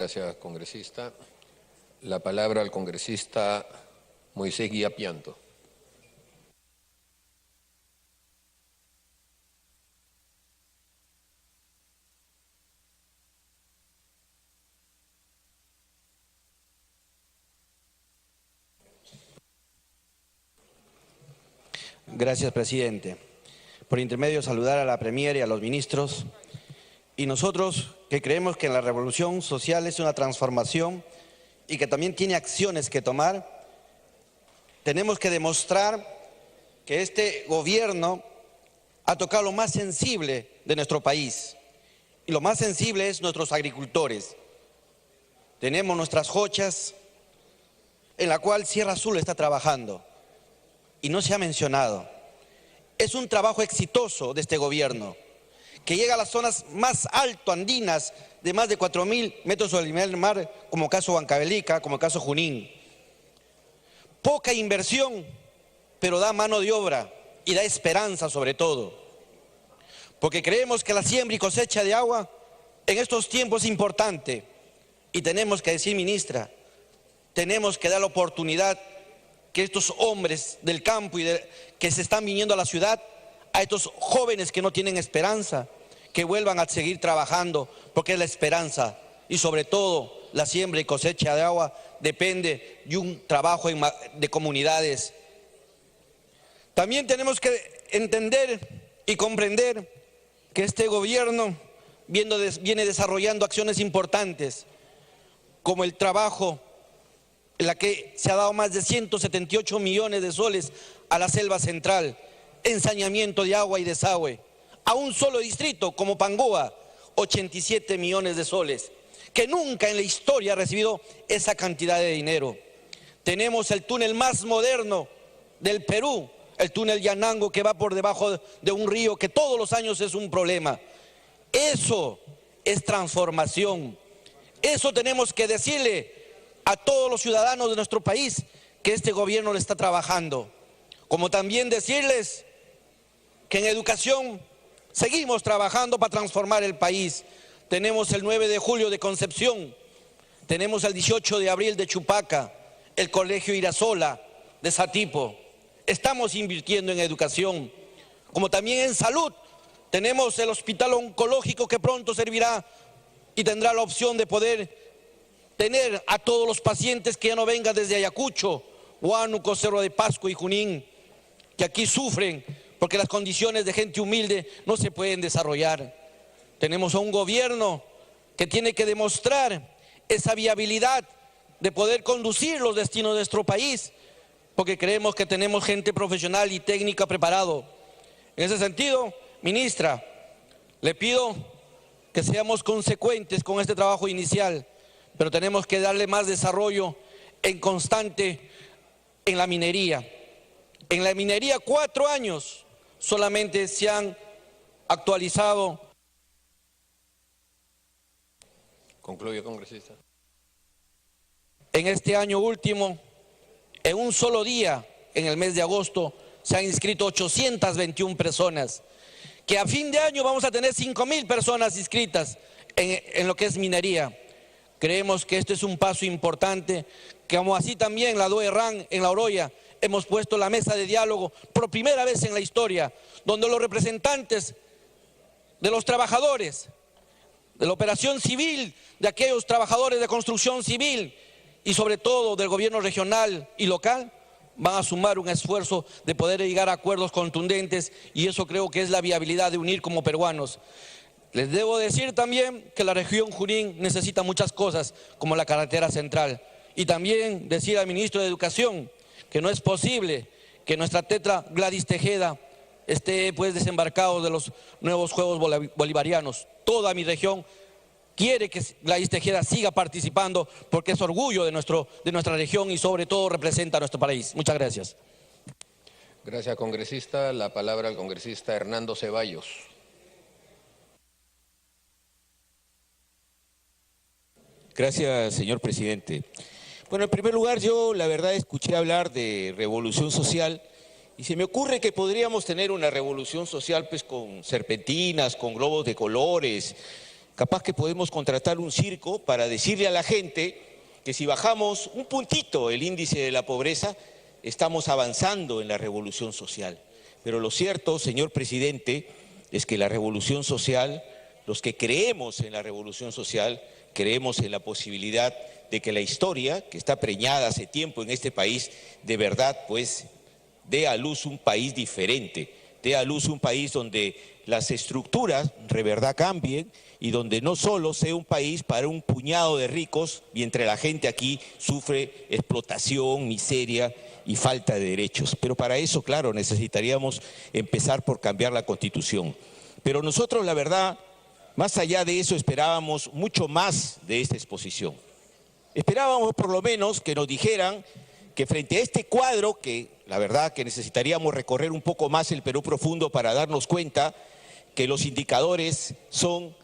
Gracias, congresista. La palabra al congresista Moisés Guía Pianto. Gracias, presidente. Por intermedio, saludar a la Premier y a los ministros. Y nosotros, que creemos que la revolución social es una transformación y que también tiene acciones que tomar, tenemos que demostrar que este gobierno ha tocado lo más sensible de nuestro país. Y lo más sensible es nuestros agricultores. Tenemos nuestras jochas, en la cual Sierra Azul está trabajando. Y no se ha mencionado. Es un trabajo exitoso de este gobierno, que llega a las zonas más alto andinas de más de 4.000 metros sobre el nivel del mar, como el caso Huancavelica, como el caso Junín. Poca inversión, pero da mano de obra y da esperanza sobre todo. Porque creemos que la siembra y cosecha de agua en estos tiempos es importante. Y tenemos que decir, ministra, tenemos que dar la oportunidad que estos hombres del campo que se están viniendo a la ciudad, a estos jóvenes que no tienen esperanza, que vuelvan a seguir trabajando, porque es la esperanza y sobre todo la siembra y cosecha de agua depende de un trabajo de comunidades. También tenemos que entender y comprender que este gobierno viene desarrollando acciones importantes, como el trabajo en la que se ha dado más de 178 millones de soles a la selva central, ensaneamiento de agua y desagüe, a un solo distrito como Pangoa, 87 millones de soles, que nunca en la historia ha recibido esa cantidad de dinero. Tenemos el túnel más moderno del Perú, el túnel Yanango, que va por debajo de un río que todos los años es un problema. Eso es transformación. Eso tenemos que decirle a todos los ciudadanos de nuestro país, que este gobierno le está trabajando. Como también decirles que en educación seguimos trabajando para transformar el país. Tenemos el 9 de julio de Concepción, tenemos el 18 de abril de Chupaca, el Colegio Irasola de Satipo. Estamos invirtiendo en educación, como también en salud. Tenemos el hospital oncológico que pronto servirá y tendrá la opción de poder tener a todos los pacientes que ya no vengan desde Ayacucho, Huánuco, Cerro de Pasco y Junín, que aquí sufren porque las condiciones de gente humilde no se pueden desarrollar. Tenemos a un gobierno que tiene que demostrar esa viabilidad de poder conducir los destinos de nuestro país, porque creemos que tenemos gente profesional y técnica preparado. En ese sentido, ministra, le pido que seamos consecuentes con este trabajo inicial, pero tenemos que darle más desarrollo en constante en la minería. En la minería 4 años solamente se han actualizado. Concluye, congresista. En este año último, en un solo día, en el mes de agosto, se han inscrito 821 personas, que a fin de año vamos a tener 5.000 personas inscritas en lo que es minería. Creemos que este es un paso importante, que como así también la DOERAN en La Oroya hemos puesto la mesa de diálogo por primera vez en la historia, donde los representantes de los trabajadores, de la operación civil, de aquellos trabajadores de construcción civil y sobre todo del gobierno regional y local, van a sumar un esfuerzo de poder llegar a acuerdos contundentes, y eso creo que es la viabilidad de unir como peruanos. Les debo decir también que la región Junín necesita muchas cosas, como la carretera central. Y también decir al ministro de Educación que no es posible que nuestra tetra Gladys Tejeda esté desembarcado de los nuevos Juegos Bolivarianos. Toda mi región quiere que Gladys Tejeda siga participando, porque es orgullo de nuestra región y sobre todo representa a nuestro país. Muchas gracias. Gracias, congresista. La palabra al congresista Hernando Ceballos. Gracias, señor presidente. Bueno, en primer lugar, yo la verdad escuché hablar de revolución social y se me ocurre que podríamos tener una revolución social pues con serpentinas, con globos de colores, capaz que podemos contratar un circo para decirle a la gente que si bajamos un puntito el índice de la pobreza, estamos avanzando en la revolución social. Pero lo cierto, señor presidente, es que la revolución social, los que creemos en la revolución social, creemos en la posibilidad de que la historia, que está preñada hace tiempo en este país, de verdad, pues, dé a luz un país diferente, dé a luz un país donde las estructuras de verdad cambien y donde no solo sea un país para un puñado de ricos, mientras la gente aquí sufre explotación, miseria y falta de derechos. Pero para eso, claro, necesitaríamos empezar por cambiar la Constitución. Pero nosotros, la verdad, más allá de eso, esperábamos mucho más de esta exposición. Esperábamos por lo menos que nos dijeran que frente a este cuadro, que la verdad que necesitaríamos recorrer un poco más el Perú profundo para darnos cuenta que los indicadores son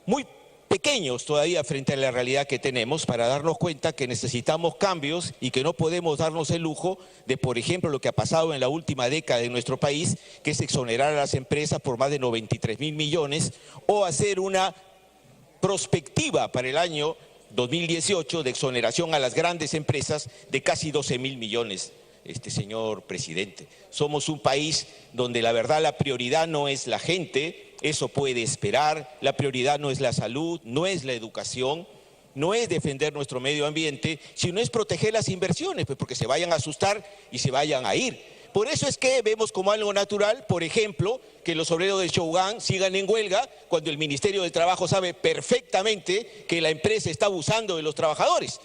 muy pequeños todavía frente a la realidad que tenemos, para darnos cuenta que necesitamos cambios y que no podemos darnos el lujo de, por ejemplo, lo que ha pasado en la última década en nuestro país, que es exonerar a las empresas por más de 93.000 millones, o hacer una prospectiva para el año 2018 de exoneración a las grandes empresas de casi 12.000 millones, señor presidente. Somos un país donde la verdad la prioridad no es la gente, eso puede esperar, la prioridad no es la salud, no es la educación, no es defender nuestro medio ambiente, sino es proteger las inversiones, pues porque se vayan a asustar y se vayan a ir. Por eso es que vemos como algo natural, por ejemplo, que los obreros de Shougang sigan en huelga cuando el Ministerio del Trabajo sabe perfectamente que la empresa está abusando de los trabajadores.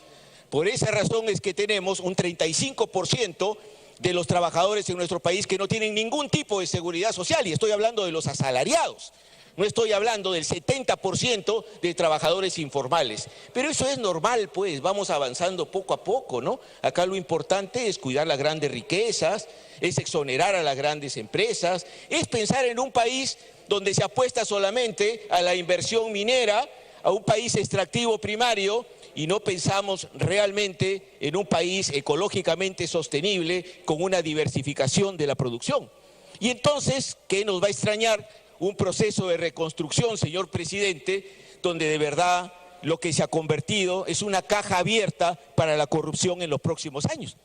Por esa razón es que tenemos un 35% de los trabajadores en nuestro país que no tienen ningún tipo de seguridad social, y estoy hablando de los asalariados. No estoy hablando del 70% de trabajadores informales. Pero eso es normal, pues, vamos avanzando poco a poco, ¿no? Acá lo importante es cuidar las grandes riquezas, es exonerar a las grandes empresas, es pensar en un país donde se apuesta solamente a la inversión minera, a un país extractivo primario, y no pensamos realmente en un país ecológicamente sostenible con una diversificación de la producción. Y entonces, ¿qué nos va a extrañar? Un proceso de reconstrucción, señor presidente, donde de verdad lo que se ha convertido es una caja abierta para la corrupción en los próximos años.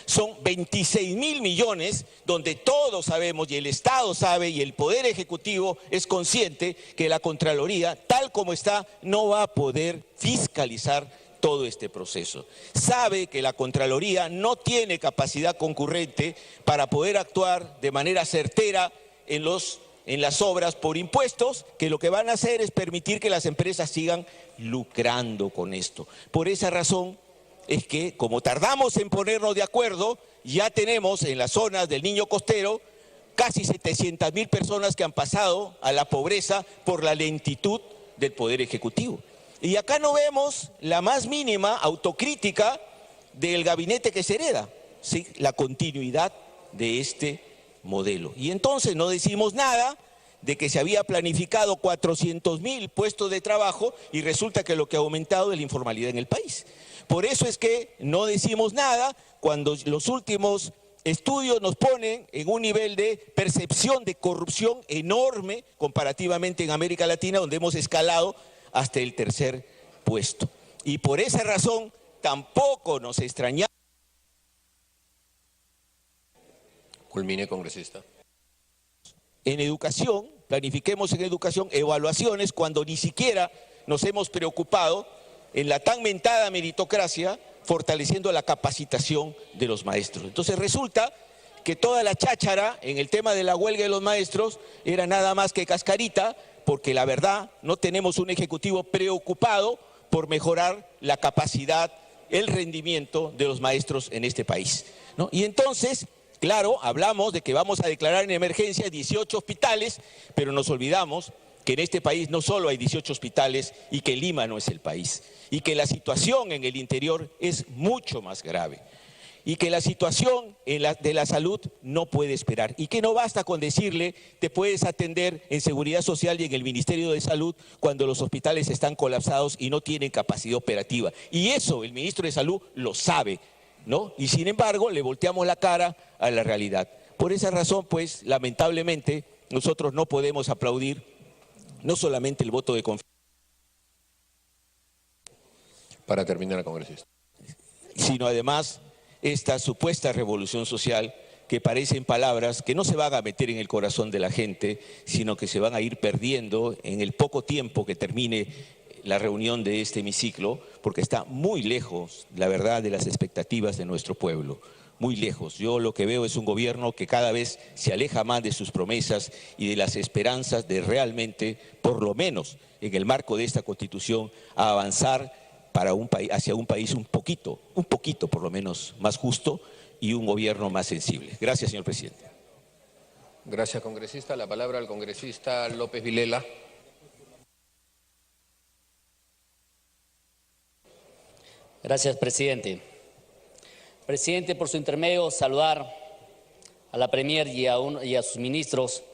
Son 26.000 millones donde todos sabemos, y el Estado sabe, y el Poder Ejecutivo es consciente que la Contraloría, tal como está, no va a poder fiscalizar todo este proceso. Sabe que la Contraloría no tiene capacidad concurrente para poder actuar de manera certera en las obras por impuestos, que lo que van a hacer es permitir que las empresas sigan lucrando con esto. Por esa razón es que, como tardamos en ponernos de acuerdo, ya tenemos en las zonas del Niño Costero casi 700.000 personas que han pasado a la pobreza por la lentitud del Poder Ejecutivo. Y acá no vemos la más mínima autocrítica del gabinete que se hereda, ¿sí? La continuidad de este modelo. Y entonces no decimos nada de que se había planificado 400.000 puestos de trabajo y resulta que lo que ha aumentado es la informalidad en el país. Por eso es que no decimos nada cuando los últimos estudios nos ponen en un nivel de percepción de corrupción enorme comparativamente en América Latina, donde hemos escalado hasta el tercer puesto. Y por esa razón tampoco nos extrañamos. Culmine, congresista. En educación, planifiquemos en educación evaluaciones cuando ni siquiera nos hemos preocupado en la tan mentada meritocracia, fortaleciendo la capacitación de los maestros. Entonces resulta que toda la cháchara en el tema de la huelga de los maestros era nada más que cascarita, porque la verdad no tenemos un ejecutivo preocupado por mejorar la capacidad, el rendimiento de los maestros en este país, ¿no? Y entonces, claro, hablamos de que vamos a declarar en emergencia 18 hospitales, pero nos olvidamos que en este país no solo hay 18 hospitales y que Lima no es el país, y que la situación en el interior es mucho más grave, y que la situación de la salud no puede esperar, y que no basta con decirle te puedes atender en Seguridad Social y en el Ministerio de Salud cuando los hospitales están colapsados y no tienen capacidad operativa. Y eso el ministro de Salud lo sabe, ¿no? Y sin embargo le volteamos la cara a la realidad. Por esa razón, pues, lamentablemente, nosotros no podemos aplaudir no solamente el voto de confianza, Para terminar, congresista. Sino además esta supuesta revolución social que parecen palabras que no se van a meter en el corazón de la gente, sino que se van a ir perdiendo en el poco tiempo que termine la reunión de este hemiciclo, porque está muy lejos, la verdad, de las expectativas de nuestro pueblo. Muy lejos. Yo lo que veo es un gobierno que cada vez se aleja más de sus promesas y de las esperanzas de realmente, por lo menos en el marco de esta Constitución, a avanzar para hacia un país un poquito por lo menos más justo y un gobierno más sensible. Gracias, señor presidente. Gracias, congresista. La palabra al congresista López Vilela. Gracias, presidente. Presidente, por su intermedio, saludar a la Premier y a sus ministros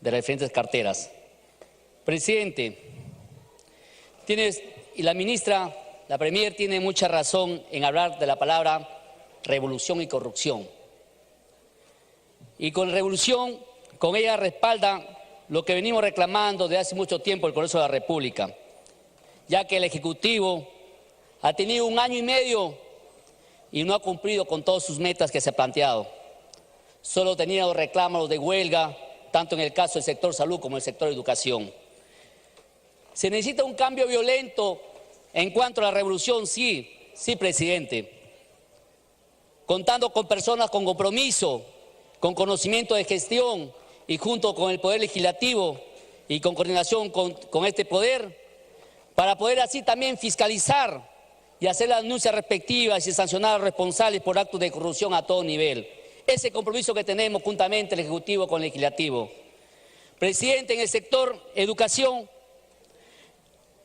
de las diferentes carteras. Presidente, y la ministra, la Premier tiene mucha razón en hablar de la palabra revolución y corrupción. Y con revolución, con ella respalda lo que venimos reclamando desde hace mucho tiempo el Congreso de la República, ya que el Ejecutivo ha tenido 1 año y medio y no ha cumplido con todas sus metas que se ha planteado. Solo tenía los reclamos de huelga, tanto en el caso del sector salud como en el sector educación. Se necesita un cambio violento en cuanto a la revolución, sí, presidente. Contando con personas con compromiso, con conocimiento de gestión y junto con el Poder Legislativo y con coordinación con este Poder, para poder así también fiscalizar y hacer las denuncias respectivas y sancionar a los responsables por actos de corrupción a todo nivel. Ese compromiso que tenemos juntamente el Ejecutivo con el Legislativo. Presidente, en el sector educación,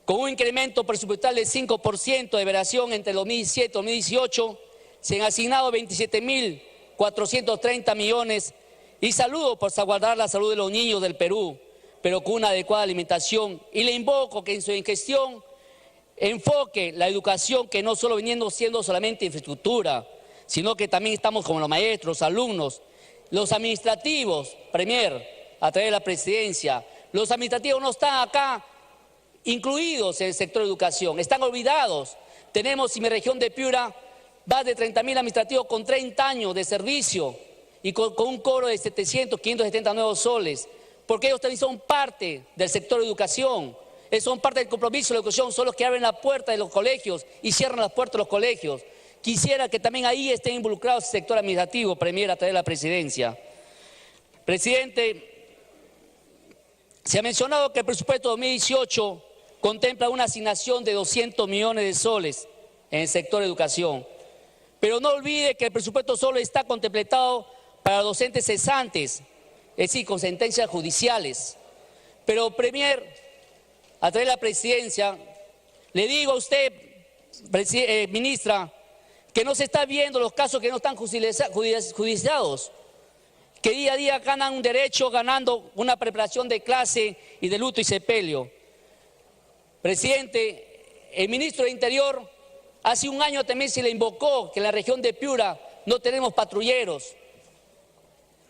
con un incremento presupuestal del 5% de variación entre 2017 y 2018, se han asignado 27.430 millones y saludo por salvaguardar la salud de los niños del Perú, pero con una adecuada alimentación. Y le invoco que en su gestión enfoque la educación, que no solo viniendo siendo solamente infraestructura, sino que también estamos como los maestros, los alumnos, los administrativos, Premier, a través de la presidencia. Los administrativos no están acá incluidos en el sector de educación, están olvidados. Tenemos, en mi región de Piura, más de 30.000 administrativos con 30 años de servicio y con un cobro de 570 nuevos soles, porque ellos también son parte del sector de educación. Son parte del compromiso de la educación, son los que abren la puerta de los colegios y cierran las puertas de los colegios. Quisiera que también ahí estén involucrados el sector administrativo, Premier, a través de la presidencia. Presidente, se ha mencionado que el presupuesto 2018 contempla una asignación de 200 millones de soles en el sector de educación. Pero no olvide que el presupuesto solo está contemplado para docentes cesantes, es decir, con sentencias judiciales. Pero, Premier, a través de la presidencia, le digo a usted, ministra, que no se está viendo los casos que no están judicializados, que día a día ganan un derecho ganando una preparación de clase y de luto y sepelio. Presidente, el ministro de Interior hace 1 año también se le invocó que en la región de Piura no tenemos patrulleros,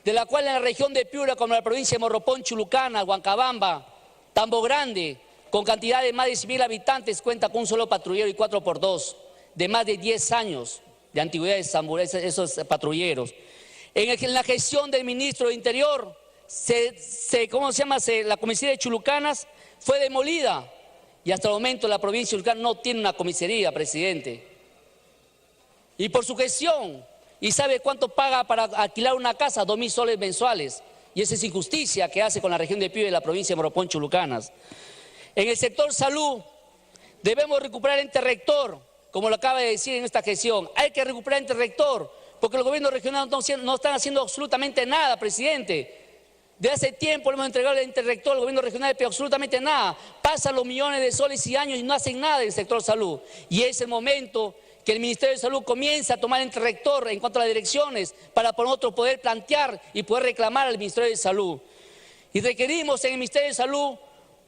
de la cual en la región de Piura, como en la provincia de Morropón, Chulucana, Huancabamba, Tambo Grande, con cantidad de más de 100.000 habitantes, cuenta con un solo patrullero y 4x2, de más de 10 años de antigüedad de esos patrulleros. En la gestión del ministro de Interior, la comisaría de Chulucanas fue demolida y hasta el momento la provincia de Chulucanas no tiene una comisaría, presidente. Y por su gestión, ¿y sabe cuánto paga para alquilar una casa? 2.000 soles mensuales. Y esa es injusticia que hace con la región de Piura y la provincia de Morropón, Chulucanas. En el sector salud, debemos recuperar el ente rector, como lo acaba de decir en esta gestión. Hay que recuperar el ente rector, porque los gobiernos regionales no están haciendo absolutamente nada, presidente. De hace tiempo le hemos entregado el ente rector al gobierno regional, pero absolutamente nada. Pasan los millones de soles y años y no hacen nada en el sector salud. Y es el momento que el Ministerio de Salud comience a tomar el ente rector en cuanto a las direcciones para por nosotros poder plantear y poder reclamar al Ministerio de Salud. Y requerimos en el Ministerio de Salud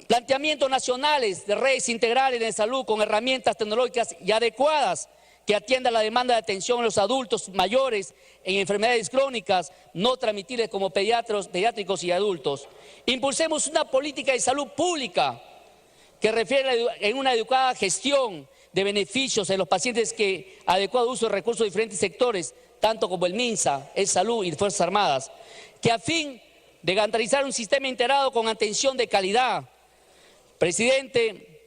planteamientos nacionales de redes integrales de salud con herramientas tecnológicas y adecuadas que atiendan la demanda de atención a los adultos mayores en enfermedades crónicas no transmitibles como pediátricos y adultos. Impulsemos una política de salud pública que refiere en una educada gestión, de beneficios en los pacientes que adecuado uso de recursos de diferentes sectores, tanto como el MINSA, el Salud y Fuerzas Armadas, que a fin de garantizar un sistema integrado con atención de calidad. Presidente,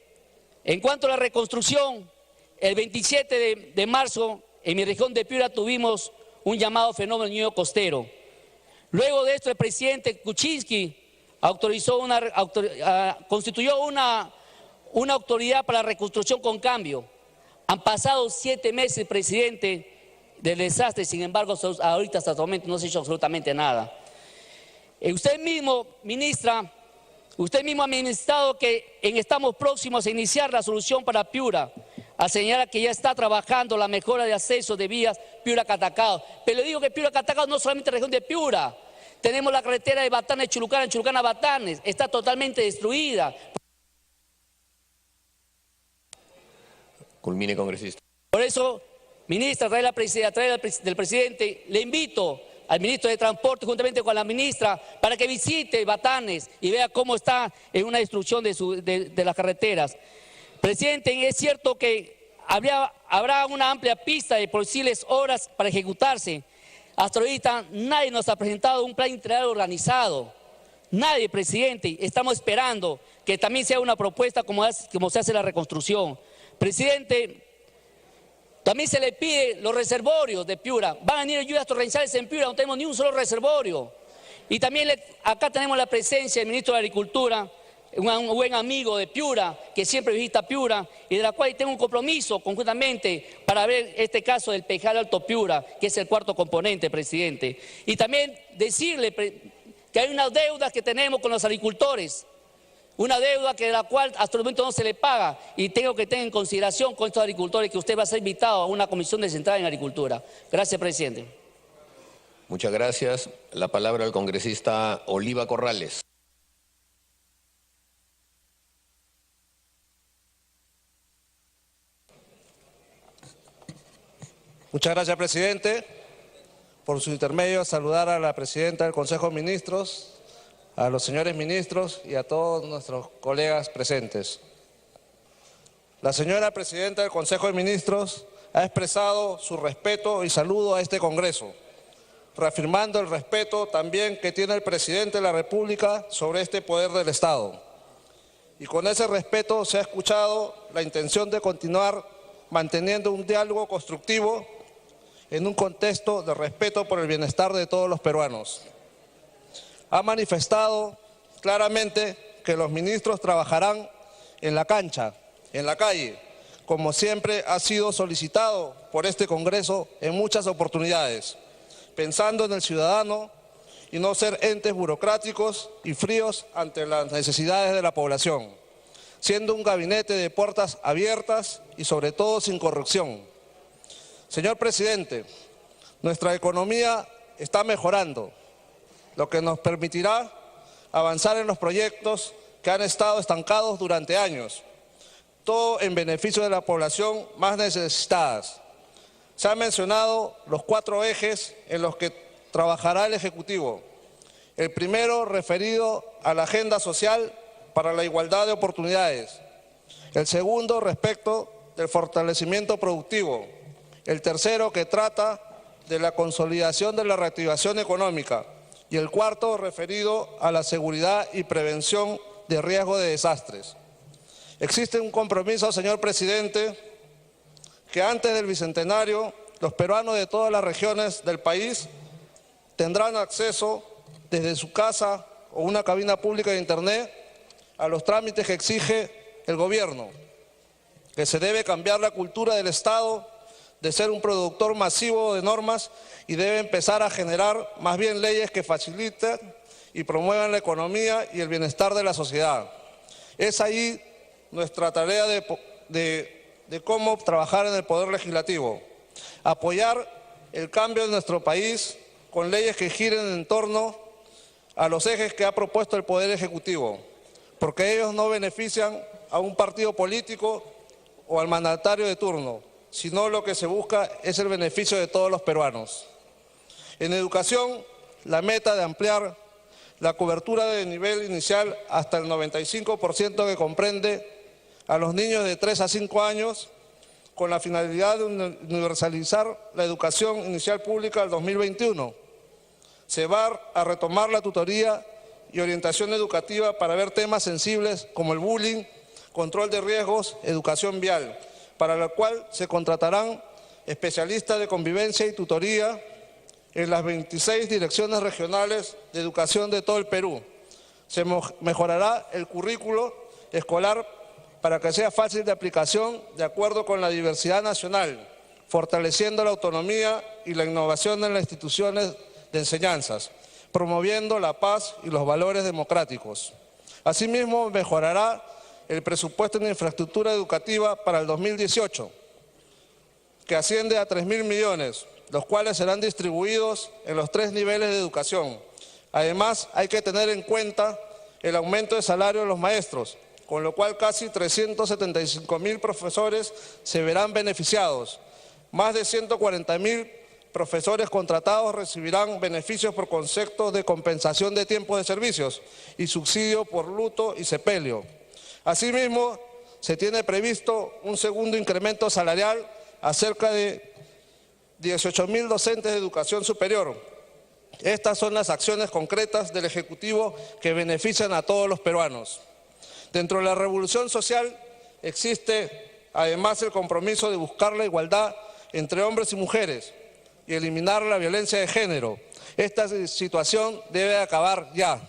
en cuanto a la reconstrucción, el 27 de marzo en mi región de Piura tuvimos un llamado fenómeno Niño Costero. Luego de esto el presidente Kuczynski constituyó una autoridad para la reconstrucción con cambio. Han pasado 7 meses, presidente, del desastre, sin embargo, ahorita hasta el momento no se ha hecho absolutamente nada. Usted mismo, ministra, usted mismo ha manifestado que estamos próximos a iniciar la solución para Piura, a señalar que ya está trabajando la mejora de acceso de vías Piura-Catacao. Pero le digo que Piura-Catacao no solamente la región de Piura, tenemos la carretera de Batanes, Chulucana, Chulucana-Batanes, está totalmente destruida. Culmine, congresista. Por eso, ministra, a través del presidente, le invito al ministro de Transporte juntamente con la ministra para que visite Batanes y vea cómo está en una destrucción de las carreteras. Presidente, es cierto que habrá una amplia pista de posibles obras para ejecutarse. Hasta ahorita nadie nos ha presentado un plan integral organizado. Nadie, presidente. Estamos esperando que también sea una propuesta como se hace la reconstrucción. Presidente, también se le pide los reservorios de Piura. Van a venir ayudas torrenciales en Piura, no tenemos ni un solo reservorio. Y también acá tenemos la presencia del ministro de Agricultura, un buen amigo de Piura, que siempre visita Piura y de la cual tengo un compromiso conjuntamente para ver este caso del Peijal Alto Piura, que es el cuarto componente, presidente. Y también decirle que hay unas deudas que tenemos con los agricultores, una deuda de la cual hasta el momento no se le paga, y tengo que tener en consideración con estos agricultores que usted va a ser invitado a una comisión descentrada en agricultura. Gracias, presidente. Muchas gracias. La palabra al congresista Oliva Corrales. Muchas gracias, presidente. Por su intermedio, saludar a la presidenta del Consejo de Ministros, a los señores ministros y a todos nuestros colegas presentes. La señora presidenta del Consejo de Ministros ha expresado su respeto y saludo a este Congreso, reafirmando el respeto también que tiene el presidente de la República sobre este poder del Estado. Y con ese respeto se ha escuchado la intención de continuar manteniendo un diálogo constructivo en un contexto de respeto por el bienestar de todos los peruanos. Ha manifestado claramente que los ministros trabajarán en la cancha, en la calle, como siempre ha sido solicitado por este Congreso en muchas oportunidades, pensando en el ciudadano y no ser entes burocráticos y fríos ante las necesidades de la población, siendo un gabinete de puertas abiertas y sobre todo sin corrupción. Señor presidente, nuestra economía está mejorando, lo que nos permitirá avanzar en los proyectos que han estado estancados durante años, todo en beneficio de la población más necesitadas. Se han mencionado los 4 ejes en los que trabajará el Ejecutivo. El primero referido a la agenda social para la igualdad de oportunidades. El segundo respecto del fortalecimiento productivo. El tercero que trata de la consolidación de la reactivación económica. Y el cuarto referido a la seguridad y prevención de riesgo de desastres. Existe un compromiso, señor presidente, que antes del Bicentenario los peruanos de todas las regiones del país tendrán acceso desde su casa o una cabina pública de internet a los trámites que exige el gobierno, que se debe cambiar la cultura del Estado de ser un productor masivo de normas y debe empezar a generar más bien leyes que faciliten y promuevan la economía y el bienestar de la sociedad. Es ahí nuestra tarea de cómo trabajar en el Poder Legislativo. Apoyar el cambio de nuestro país con leyes que giren en torno a los ejes que ha propuesto el Poder Ejecutivo, porque ellos no benefician a un partido político o al mandatario de turno, sino lo que se busca es el beneficio de todos los peruanos. En educación, la meta de ampliar la cobertura de nivel inicial hasta el 95% que comprende a los niños de 3 a 5 años con la finalidad de universalizar la educación inicial pública del 2021. Se va a retomar la tutoría y orientación educativa para ver temas sensibles como el bullying, control de riesgos, educación vial, para lo cual se contratarán especialistas de convivencia y tutoría en las 26 direcciones regionales de educación de todo el Perú. Se mejorará el currículo escolar para que sea fácil de aplicación de acuerdo con la diversidad nacional, fortaleciendo la autonomía y la innovación en las instituciones de enseñanzas, promoviendo la paz y los valores democráticos. Asimismo, mejorará el presupuesto en infraestructura educativa para el 2018, que asciende a 3.000 millones, los cuales serán distribuidos en los 3 niveles de educación. Además, hay que tener en cuenta el aumento de salario de los maestros, con lo cual casi 375.000 profesores se verán beneficiados. Más de 140.000 profesores contratados recibirán beneficios por conceptos de compensación de tiempo de servicios y subsidio por luto y sepelio. Asimismo, se tiene previsto un segundo incremento salarial a cerca de 18.000 docentes de educación superior. Estas son las acciones concretas del Ejecutivo que benefician a todos los peruanos. Dentro de la revolución social existe además el compromiso de buscar la igualdad entre hombres y mujeres y eliminar la violencia de género. Esta situación debe acabar ya.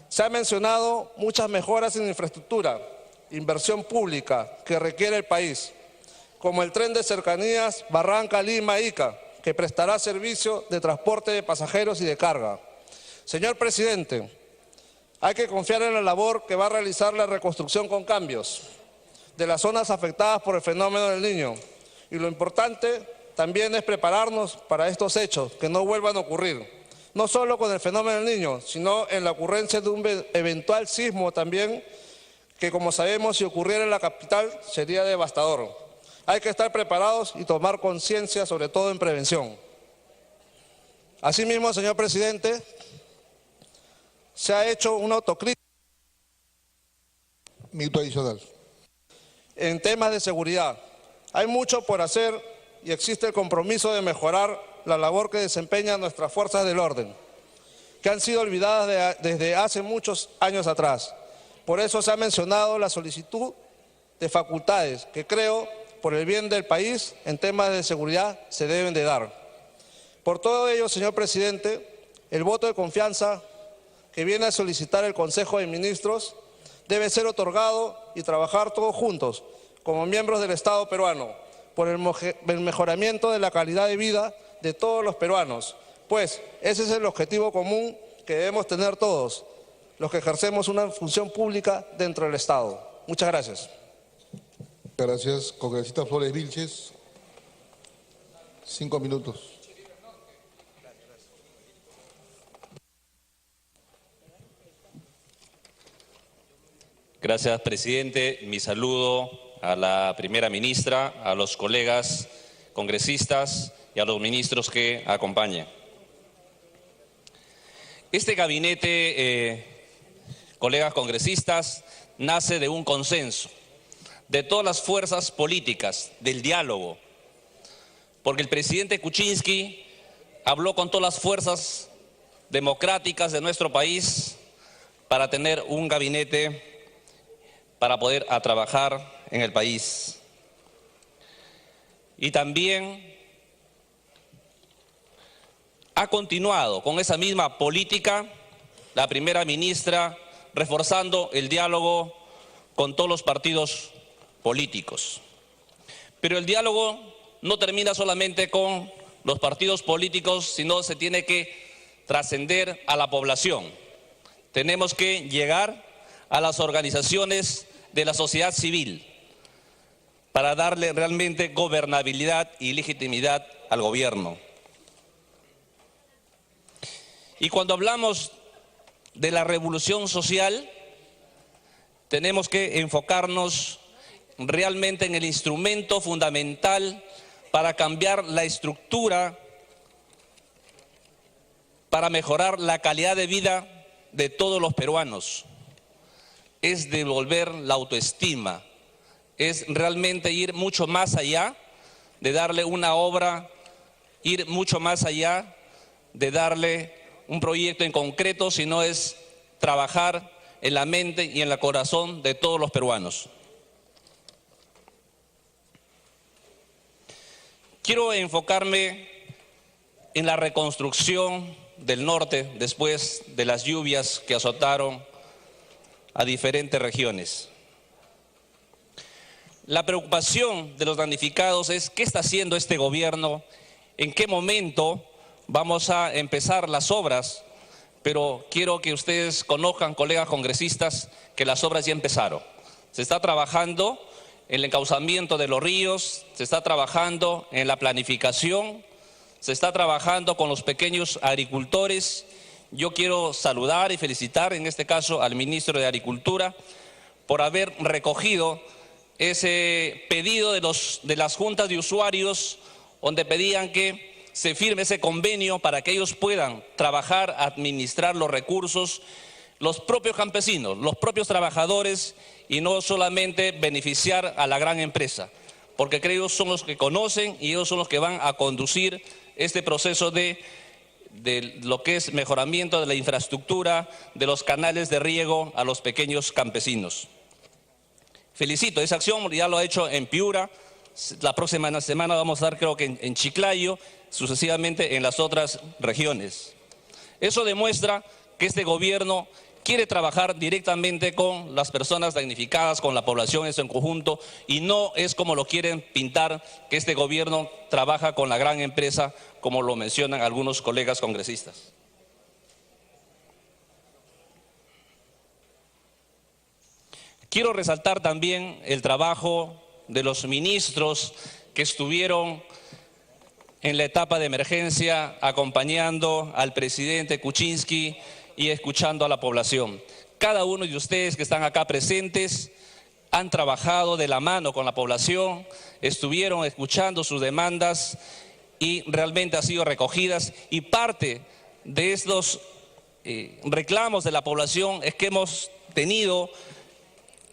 Se han mencionado muchas mejoras en infraestructura, inversión pública que requiere el país, como el tren de cercanías Barranca-Lima-Ica, que prestará servicio de transporte de pasajeros y de carga. Señor presidente, hay que confiar en la labor que va a realizar la reconstrucción con cambios de las zonas afectadas por el fenómeno del Niño. Y lo importante también es prepararnos para estos hechos, que no vuelvan a ocurrir. No solo con el fenómeno del Niño, sino en la ocurrencia de un eventual sismo también, que como sabemos, si ocurriera en la capital, sería devastador. Hay que estar preparados y tomar conciencia, sobre todo en prevención. Asimismo, señor presidente, se ha hecho una autocrítica Minuto adicional. en temas de seguridad. Hay mucho por hacer y existe el compromiso de mejorar la labor que desempeñan nuestras fuerzas del orden, que han sido olvidadas desde hace muchos años atrás. Por eso se ha mencionado la solicitud de facultades que creo, por el bien del país, en temas de seguridad se deben de dar. Por todo ello, señor presidente, el voto de confianza que viene a solicitar el Consejo de Ministros debe ser otorgado y trabajar todos juntos, como miembros del Estado peruano, por el mejoramiento de la calidad de vida de todos los peruanos, pues ese es el objetivo común que debemos tener todos, los que ejercemos una función pública dentro del Estado. Muchas gracias. Gracias. Congresista Flores Vilches. 5 minutos. Gracias, presidente. Mi saludo a la primera ministra, a los colegas congresistas y a los ministros que acompañan. Este gabinete, colegas congresistas, nace de un consenso de todas las fuerzas políticas, del diálogo, porque el presidente Kuczynski habló con todas las fuerzas democráticas de nuestro país para tener un gabinete para poder trabajar en el país. Y también ha continuado con esa misma política la primera ministra, reforzando el diálogo con todos los partidos políticos. Pero el diálogo no termina solamente con los partidos políticos, sino se tiene que trascender a la población. Tenemos que llegar a las organizaciones de la sociedad civil para darle realmente gobernabilidad y legitimidad al gobierno. Y cuando hablamos de la revolución social, tenemos que enfocarnos realmente en el instrumento fundamental para cambiar la estructura, para mejorar la calidad de vida de todos los peruanos. Es devolver la autoestima, es realmente ir mucho más allá de darle una obra, ir mucho más allá de darle un proyecto en concreto, sino es trabajar en la mente y en el corazón de todos los peruanos. Quiero enfocarme en la reconstrucción del norte después de las lluvias que azotaron a diferentes regiones. La preocupación de los damnificados es qué está haciendo este gobierno, en qué momento vamos a empezar las obras, pero quiero que ustedes conozcan, colegas congresistas, que las obras ya empezaron. Se está trabajando en el encauzamiento de los ríos, se está trabajando en la planificación, se está trabajando con los pequeños agricultores. Yo quiero saludar y felicitar en este caso al ministro de Agricultura por haber recogido ese pedido de las juntas de usuarios donde pedían que se firme ese convenio para que ellos puedan trabajar, administrar los recursos, los propios campesinos, los propios trabajadores y no solamente beneficiar a la gran empresa, porque creo que ellos son los que conocen y ellos son los que van a conducir este proceso de lo que es mejoramiento de la infraestructura, de los canales de riego a los pequeños campesinos. Felicito, esa acción ya lo ha hecho en Piura, la próxima semana vamos a dar creo que en Chiclayo, sucesivamente en las otras regiones. Eso demuestra que este gobierno quiere trabajar directamente con las personas damnificadas, con la población en su conjunto, y no es como lo quieren pintar, que este gobierno trabaja con la gran empresa, como lo mencionan algunos colegas congresistas. Quiero resaltar también el trabajo de los ministros que estuvieron en la etapa de emergencia acompañando al presidente Kuczynski y escuchando a la población. Cada uno de ustedes que están acá presentes han trabajado de la mano con la población, estuvieron escuchando sus demandas y realmente han sido recogidas, y parte de estos reclamos de la población es que hemos tenido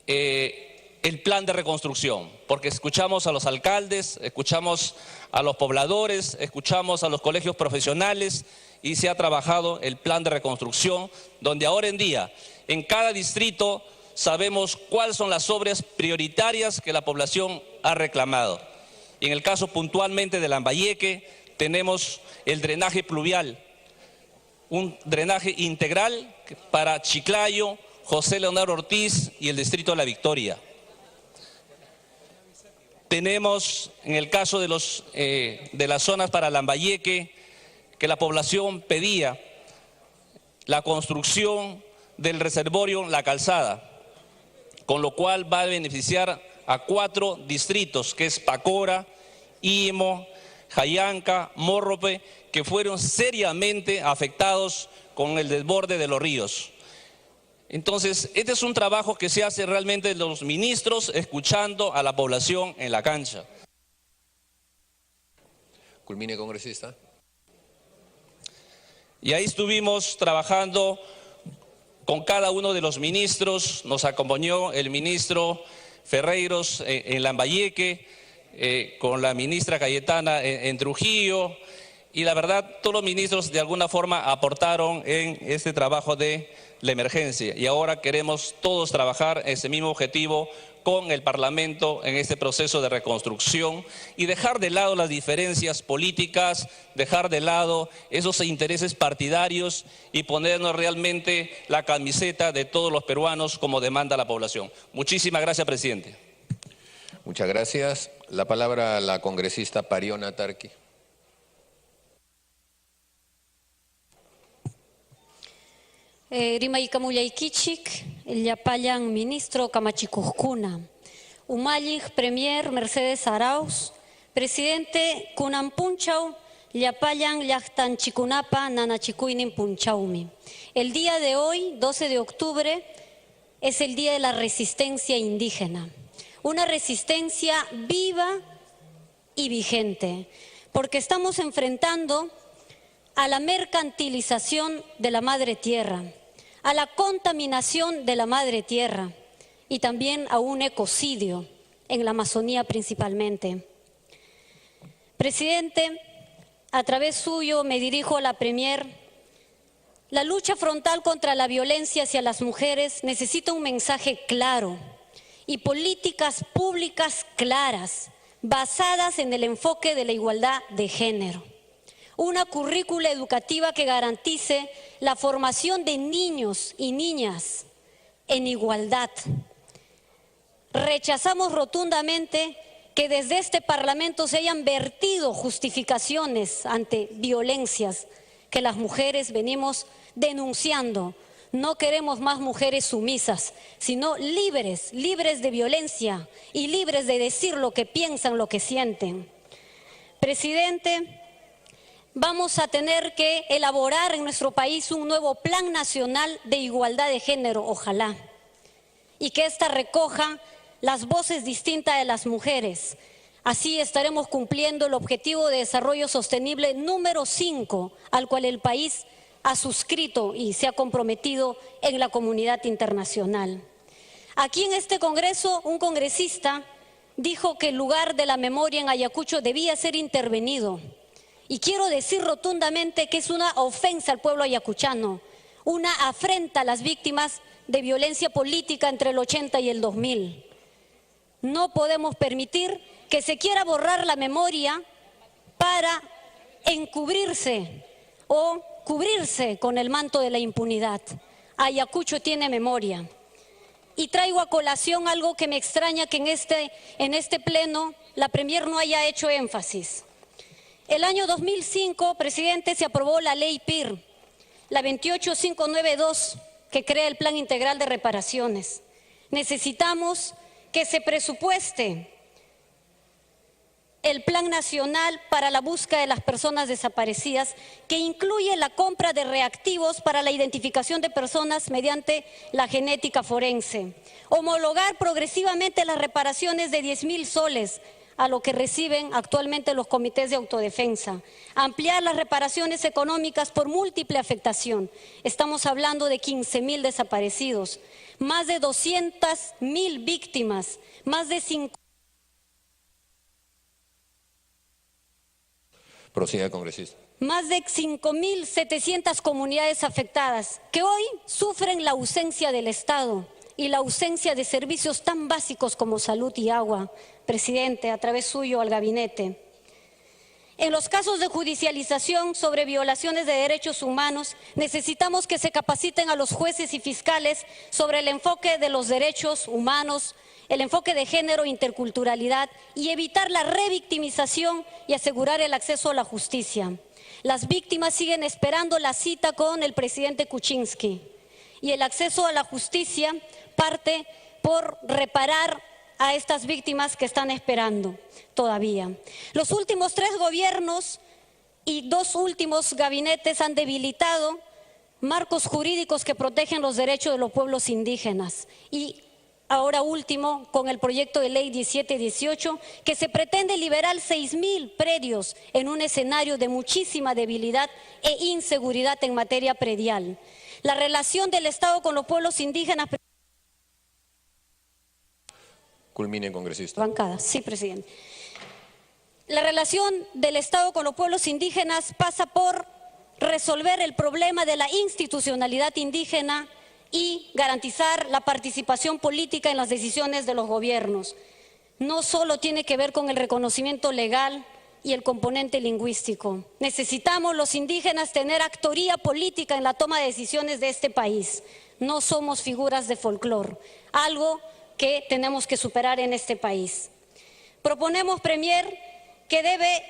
el plan de reconstrucción, porque escuchamos a los alcaldes, escuchamos a los pobladores, escuchamos a los colegios profesionales y se ha trabajado el plan de reconstrucción, donde ahora en día en cada distrito sabemos cuáles son las obras prioritarias que la población ha reclamado. Y en el caso puntualmente de Lambayeque tenemos el drenaje pluvial, un drenaje integral para Chiclayo, José Leonardo Ortiz y el distrito de La Victoria. Tenemos en el caso de las zonas para Lambayeque, que la población pedía la construcción del reservorio La Calzada, con lo cual va a beneficiar a 4 distritos, que es Pacora, Imo, Jayanca, Morrope, que fueron seriamente afectados con el desborde de los ríos. Entonces, este es un trabajo que se hace realmente de los ministros, escuchando a la población en la cancha. Culmine, congresista. Y ahí estuvimos trabajando con cada uno de los ministros, nos acompañó el ministro Ferreiros en Lambayeque, con la ministra Cayetana en Trujillo, y la verdad todos los ministros de alguna forma aportaron en este trabajo de la emergencia, y ahora queremos todos trabajar ese mismo objetivo con el Parlamento en este proceso de reconstrucción y dejar de lado las diferencias políticas, dejar de lado esos intereses partidarios y ponernos realmente la camiseta de todos los peruanos como demanda la población. Muchísimas gracias, presidente. Muchas gracias. La palabra a la congresista Pariona Tarqui. Rimaykamullaykichik, llapayan ministro Kamachikuskuna, Umallik Premier Mercedes Arauz, presidente Kunan Punchau, llapayan llaqtanchikunapa nanachikuynin punchaumi. El día de hoy, 12 de octubre, es el día de la resistencia indígena, una resistencia viva y vigente, porque estamos enfrentando a la mercantilización de la madre tierra, a la contaminación de la madre tierra y también a un ecocidio en la Amazonía principalmente. Presidente, a través suyo me dirijo a la Premier. La lucha frontal contra la violencia hacia las mujeres necesita un mensaje claro y políticas públicas claras, basadas en el enfoque de la igualdad de género. Una currícula educativa que garantice la formación de niños y niñas en igualdad. Rechazamos rotundamente que desde este Parlamento se hayan vertido justificaciones ante violencias que las mujeres venimos denunciando. No queremos más mujeres sumisas, sino libres, libres de violencia y libres de decir lo que piensan, lo que sienten. Presidente, vamos a tener que elaborar en nuestro país un nuevo Plan Nacional de Igualdad de Género, ojalá, y que ésta recoja las voces distintas de las mujeres. Así estaremos cumpliendo el Objetivo de Desarrollo Sostenible número 5, al cual el país ha suscrito y se ha comprometido en la comunidad internacional. Aquí en este Congreso, un congresista dijo que el lugar de la memoria en Ayacucho debía ser intervenido. Y quiero decir rotundamente que es una ofensa al pueblo ayacuchano, una afrenta a las víctimas de violencia política entre el 80 y el 2000. No podemos permitir que se quiera borrar la memoria para encubrirse o cubrirse con el manto de la impunidad. Ayacucho tiene memoria. Y traigo a colación algo que me extraña que en este pleno la Premier no haya hecho énfasis. El año 2005, presidente, se aprobó la ley PIR, la 28592, que crea el Plan Integral de Reparaciones. Necesitamos que se presupueste el Plan Nacional para la Búsqueda de las Personas Desaparecidas, que incluye la compra de reactivos para la identificación de personas mediante la genética forense. Homologar progresivamente las reparaciones de 10.000 soles a lo que reciben actualmente los comités de autodefensa. Ampliar las reparaciones económicas por múltiple afectación. Estamos hablando de 15.000 desaparecidos, más de 200.000 víctimas, más de 5. Prosiga, congresista. Más de 5.700 comunidades afectadas que hoy sufren la ausencia del Estado y la ausencia de servicios tan básicos como salud y agua. Presidente, a través suyo al gabinete. En los casos de judicialización sobre violaciones de derechos humanos, necesitamos que se capaciten a los jueces y fiscales sobre el enfoque de los derechos humanos, el enfoque de género e interculturalidad y evitar la revictimización y asegurar el acceso a la justicia. Las víctimas siguen esperando la cita con el presidente Kuczynski y el acceso a la justicia parte por reparar a estas víctimas que están esperando todavía. Los últimos 3 gobiernos y 2 últimos gabinetes han debilitado marcos jurídicos que protegen los derechos de los pueblos indígenas y ahora último con el proyecto de ley 1718 que se pretende liberar 6.000 predios en un escenario de muchísima debilidad e inseguridad en materia predial. La relación del Estado con los pueblos indígenas. Culmine, congresista. Bancada, sí, presidente. La relación del Estado con los pueblos indígenas pasa por resolver el problema de la institucionalidad indígena y garantizar la participación política en las decisiones de los gobiernos. No solo tiene que ver con el reconocimiento legal y el componente lingüístico. Necesitamos los indígenas tener actoría política en la toma de decisiones de este país. No somos figuras de folclore, algo que tenemos que superar en este país. Proponemos, Premier, que debe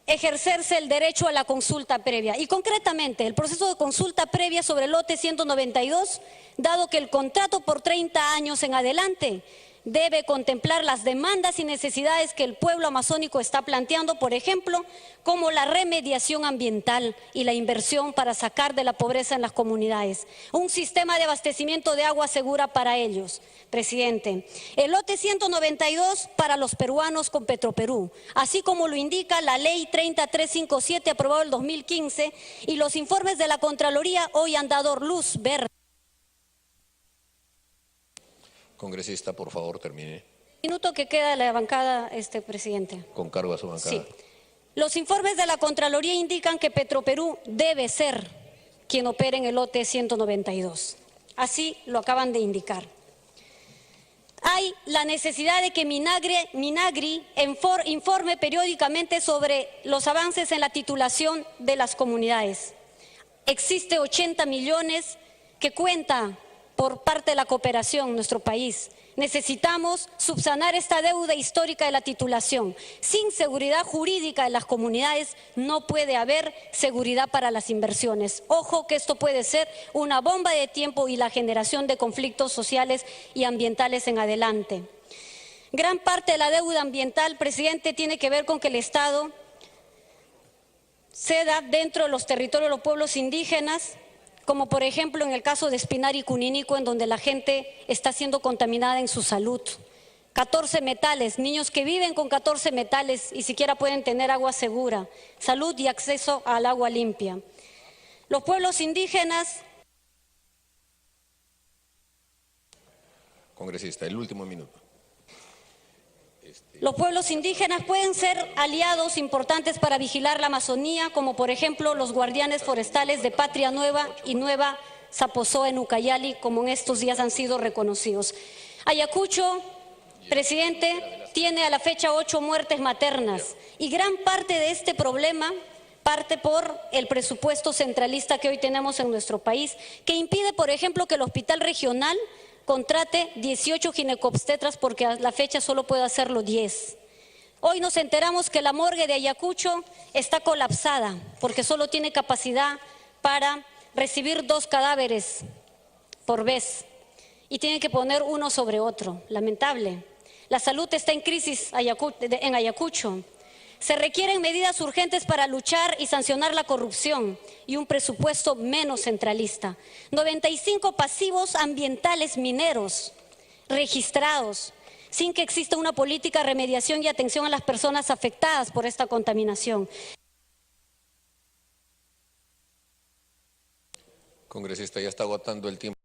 ejercerse el derecho a la consulta previa y concretamente el proceso de consulta previa sobre el lote 192, dado que el contrato por 30 años en adelante debe contemplar las demandas y necesidades que el pueblo amazónico está planteando, por ejemplo, como la remediación ambiental y la inversión para sacar de la pobreza en las comunidades, un sistema de abastecimiento de agua segura para ellos. Presidente, el lote 192 para los peruanos con Petroperú, así como lo indica la ley 30357 aprobada en el 2015 y los informes de la Contraloría hoy han dado luz verde. Congresista, por favor, termine. Minuto que queda de la bancada, presidente. Con cargo a su bancada. Sí. Los informes de la Contraloría indican que Petroperú debe ser quien opere en el lote 192. Así lo acaban de indicar. Hay la necesidad de que Minagri informe periódicamente sobre los avances en la titulación de las comunidades. Existe 80 millones que cuenta por parte de la cooperación en nuestro país. Necesitamos subsanar esta deuda histórica de la titulación. Sin seguridad jurídica de las comunidades no puede haber seguridad para las inversiones. Ojo que esto puede ser una bomba de tiempo y la generación de conflictos sociales y ambientales en adelante. Gran parte de la deuda ambiental, presidente, tiene que ver con que el Estado ceda dentro de los territorios de los pueblos indígenas, como por ejemplo en el caso de Espinar y Cuninico, en donde la gente está siendo contaminada en su salud. 14 metales, niños que viven con 14 metales y siquiera pueden tener agua segura, salud y acceso al agua limpia. Los pueblos indígenas... Congresista, el último minuto. Los pueblos indígenas pueden ser aliados importantes para vigilar la Amazonía, como por ejemplo los guardianes forestales de Patria Nueva y Nueva Saposoa en Ucayali, como en estos días han sido reconocidos. Ayacucho, presidente, tiene a la fecha 8 muertes maternas y gran parte de este problema parte por el presupuesto centralista que hoy tenemos en nuestro país, que impide, por ejemplo, que el hospital regional contrate 18 ginecobstetras porque a la fecha solo puede hacerlo 10. Hoy nos enteramos que la morgue de Ayacucho está colapsada porque solo tiene capacidad para recibir 2 cadáveres por vez y tienen que poner uno sobre otro. Lamentable. La salud está en crisis en Ayacucho. Se requieren medidas urgentes para luchar y sancionar la corrupción y un presupuesto menos centralista. 95 pasivos ambientales mineros registrados, sin que exista una política de remediación y atención a las personas afectadas por esta contaminación. Congresista, ya está agotando el tiempo.